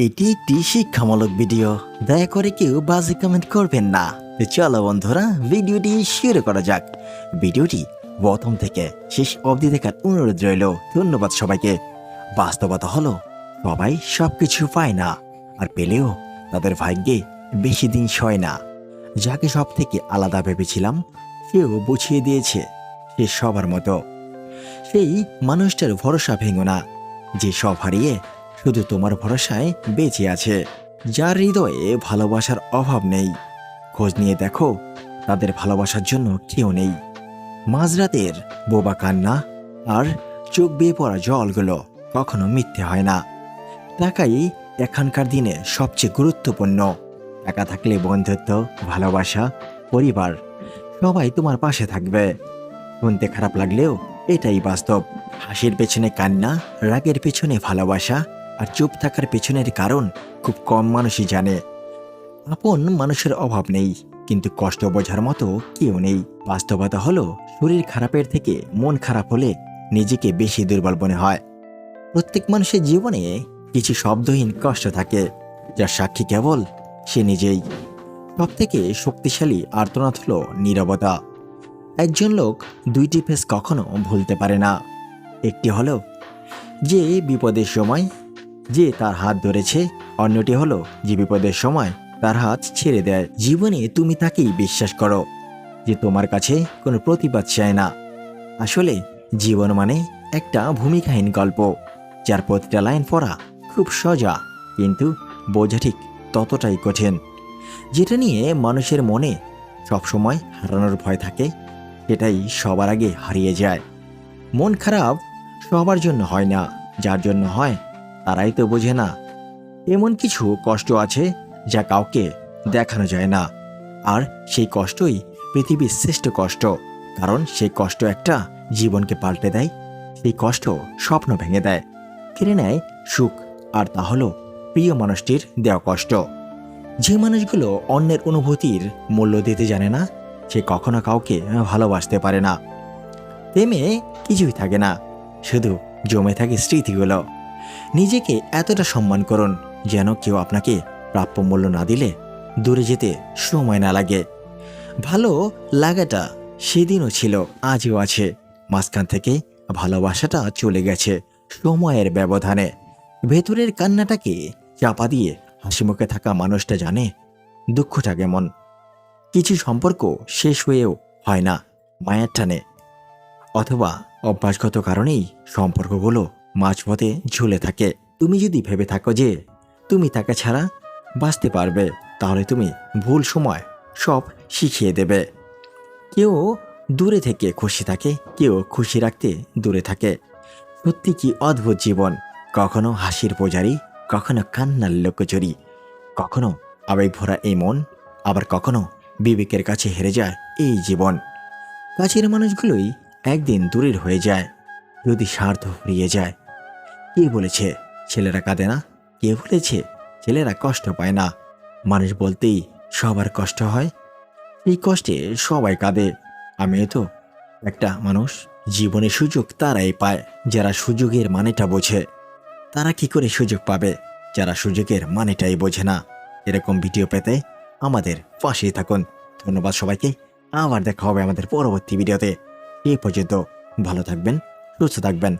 এটি একটি শিক্ষামূলক ভিডিও, দয়া করে কেউ বাজে কমেন্ট করবেন না। চলো বন্ধুরা, ভিডিওটি শুরু করা যাক। ভিডিওটি প্রথম থেকে শেষ অবধি দেখার অনুরোধ রইল। ধন্যবাদ সবাইকে। বাস্তবতা হলো, সবাই সবকিছু পায় না, আর পেলেও তাদের ভাগ্যে বেশি দিন সয় না। যাকে সব থেকে আলাদা ভেবেছিলাম, সেও বুঝিয়ে দিয়েছে সে সবার মতো। সেই মানুষটার ভরসা ভেঙো না, যে সব হারিয়ে শুধু তোমার ভরসায় বেঁচে আছে। যার হৃদয়ে ভালোবাসার অভাব নেই, খোঁজ নিয়ে দেখো, তাদের ভালোবাসার জন্য কেউ নেই। মাঝরাতের বোবা কান্না আর চোখ বেয়ে পড়া জলগুলো কখনো মিথ্যে হয় না। টাকাই এখনকার দিনে সবচেয়ে গুরুত্বপূর্ণ। টাকা থাকলে বন্ধুত্ব, ভালোবাসা, পরিবার সবাই তোমার পাশে থাকবে। শুনতে খারাপ লাগলেও এটাই বাস্তব। হাসির পেছনে কান্না, রাগের পেছনে ভালোবাসা, আর চুপ থাকার পেছনের কারণ খুব কম মানুষই জানে। আপন মানুষের অভাব নেই, কিন্তু কষ্ট বোঝার মতো কেউ নেই। বাস্তবতা হলো, শরীর খারাপের থেকে মন খারাপ হলে নিজেকে বেশি দুর্বল মনে হয়। প্রত্যেক মানুষের জীবনে কিছু শব্দহীন কষ্ট থাকে, যার সাক্ষী কেবল সে নিজেই। সব থেকে শক্তিশালী আর্তনাদ হলো নীরবতা। একজন লোক দুইটি ফেস কখনো ভুলতে পারে না। একটি হলো যে বিপদের সময় যে তার হাত ধরেছে, অন্যটি হলো যে বিপদের সময় তার হাত ছেড়ে দেয়। জীবনে তুমি তাকেই বিশ্বাস করো যে তোমার কাছে কোনো প্রতিবাদ চায় না। আসলে জীবন মানে একটা ভূমিকাহীন গল্প, যার প্রতিটা লাইন পড়া খুব সোজা, কিন্তু বোঝা ঠিক ততটাই কঠিন। যেটা নিয়ে মানুষের মনে সবসময় হারানোর ভয় থাকে, সেটাই সবার আগে হারিয়ে যায়। মন খারাপ সবার জন্য হয় না, যার জন্য হয় তারাই তো বোঝে না। এমন কিছু কষ্ট আছে যা কাউকে দেখানো যায় না, আর সেই কষ্টই পৃথিবীর শ্রেষ্ঠ কষ্ট। কারণ সেই কষ্ট একটা জীবনকে পাল্টে দেয়। সেই কষ্ট স্বপ্ন ভেঙে দেয়, কেড়ে নেয় সুখ, আর তা হলো প্রিয় মানুষটির দেওয়া কষ্ট। যে মানুষগুলো অন্যের অনুভূতির মূল্য দিতে জানে না, সে কখনো কাউকে ভালোবাসতে পারে না। প্রেমে কিছুই থাকে না, শুধু জমে থাকে স্মৃতিগুলো। নিজেকে এতটা সম্মান করুন যেন কেউ আপনাকে প্রাপ্য মূল্য না দিলে দূরে যেতে সময় না লাগে। ভালো লাগাটা সেদিনও ছিল, আজও আছে। মাঝখান থেকে ভালোবাসাটা চলে গেছে সময়ের ব্যবধানে। ভেতরের কান্নাটাকে চাপা দিয়ে হাসিমুখে থাকা মানুষটা জানে দুঃখটা কেমন। কিছু সম্পর্ক শেষ হয়েও হয় না মায়ের টানে, অথবা অভ্যাসগত কারণেই সম্পর্কগুলো মাঝপথে ঝুলে থাকে। তুমি যদি ভেবে থাকো যে তুমি তাকে ছাড়া বাঁচতে পারবে, তাহলে তুমি ভুল সময় সব শিখিয়ে দেবে। কেউ দূরে থেকে খুশি থাকে, কেউ খুশি রাখতে দূরে থাকে। সত্যি কি অদ্ভুত জীবন! কখনো হাসির পূজারি, কখনো কান্নার লোকচুরি, কখনো আবেগ ভরা এই মন, আবার কখনো বিবেকের কাছে হেরে যায় এই জীবন। কাছের মানুষগুলোই একদিন দূরের হয়ে যায় যদি স্বার্থ হারিয়ে যায়। কে বলেছে ছেলেরা কাঁদে না? কে বলেছে ছেলেরা কষ্ট পায় না? মানুষ বলতেই সবার কষ্ট হয়, এই কষ্টে সবাই কাঁদে। আমিও তো একটা মানুষ। জীবনে সুযোগ তারাই পায় যারা সুযোগের মানেটা বোঝে। তারা কি করে সুযোগ পাবে যারা সুযোগের মানেটাই বোঝে না? এরকম ভিডিও পেতে আমাদের পাশেই থাকুন। ধন্যবাদ সবাইকে। আবার দেখা হবে আমাদের পরবর্তী ভিডিওতে। এই পর্যন্ত ভালো থাকবেন, সুস্থ থাকবেন।